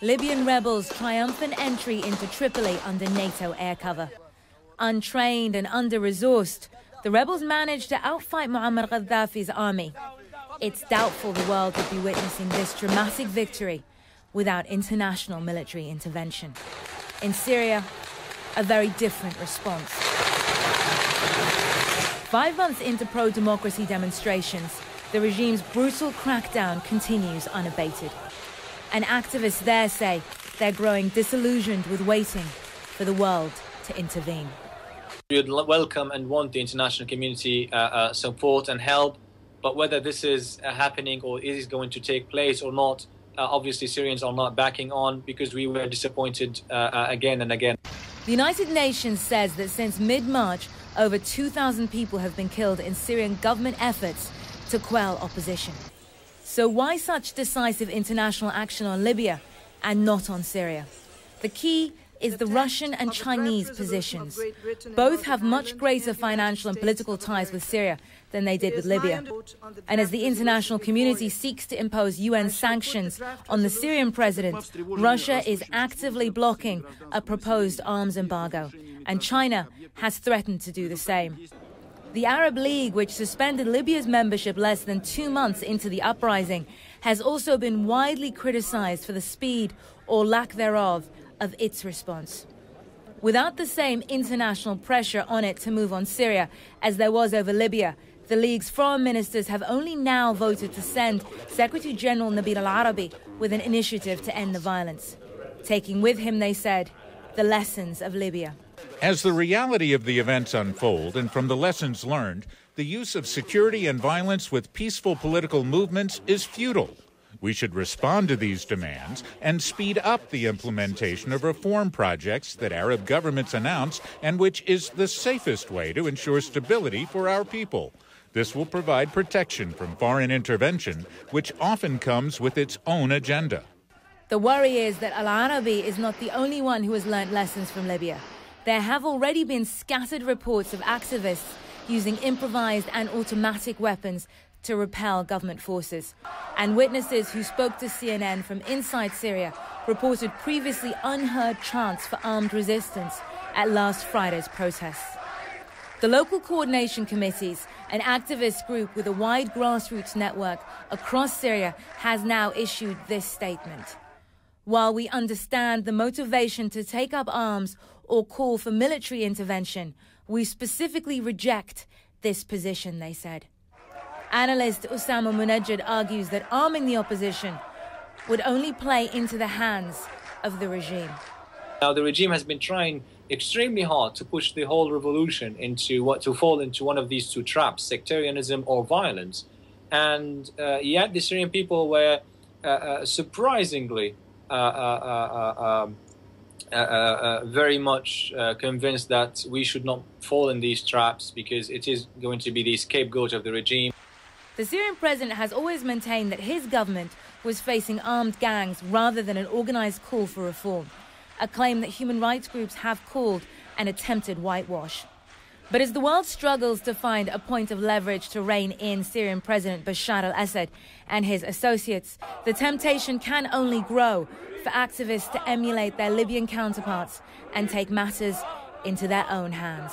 Libyan rebels' triumphant entry into Tripoli under NATO air cover. Untrained and under-resourced, the rebels managed to outfight Muammar Gaddafi's army. It's doubtful the world would be witnessing this dramatic victory without international military intervention. In Syria, a very different response. 5 months into pro-democracy demonstrations, the regime's brutal crackdown continues unabated. And activists there say they're growing disillusioned with waiting for the world to intervene. We would welcome and want the international community support and help, but whether this is happening or is going to take place or not, obviously Syrians are not backing on because we were disappointed again and again. The United Nations says that since mid-March, over 2,000 people have been killed in Syrian government efforts to quell opposition. So why such decisive international action on Libya and not on Syria? The key is the Russian and Chinese positions. Both have much greater financial and political ties with Syria than they did with Libya. And as the international community seeks to impose UN sanctions on the Syrian president, Russia is actively blocking a proposed arms embargo, and China has threatened to do the same. The Arab League, which suspended Libya's membership less than 2 months into the uprising, has also been widely criticized for the speed or lack thereof of its response. Without the same international pressure on it to move on Syria as there was over Libya, the League's foreign ministers have only now voted to send Secretary General Nabil al-Arabi with an initiative to end the violence, taking with him, they said, the lessons of Libya. As the reality of the events unfold and from the lessons learned, the use of security and violence with peaceful political movements is futile. We should respond to these demands and speed up the implementation of reform projects that Arab governments announce and which is the safest way to ensure stability for our people. This will provide protection from foreign intervention, which often comes with its own agenda. The worry is that al-Arabi is not the only one who has learnt lessons from Libya. There have already been scattered reports of activists using improvised and automatic weapons to repel government forces. And witnesses who spoke to CNN from inside Syria reported previously unheard chants for armed resistance at last Friday's protests. The local coordination committees, an activist group with a wide grassroots network across Syria, has now issued this statement. While we understand the motivation to take up arms or call for military intervention, we specifically reject this position, they said. Analyst Osama Munajjid argues that arming the opposition would only play into the hands of the regime. Now, the regime has been trying extremely hard to push the whole revolution to fall into one of these two traps, sectarianism or violence. And yet the Syrian people were surprisingly very much convinced that we should not fall in these traps because it is going to be the scapegoat of the regime. The Syrian president has always maintained that his government was facing armed gangs rather than an organized call for reform, a claim that human rights groups have called an attempted whitewash. But as the world struggles to find a point of leverage to rein in Syrian President Bashar al-Assad and his associates, the temptation can only grow for activists to emulate their Libyan counterparts and take matters into their own hands.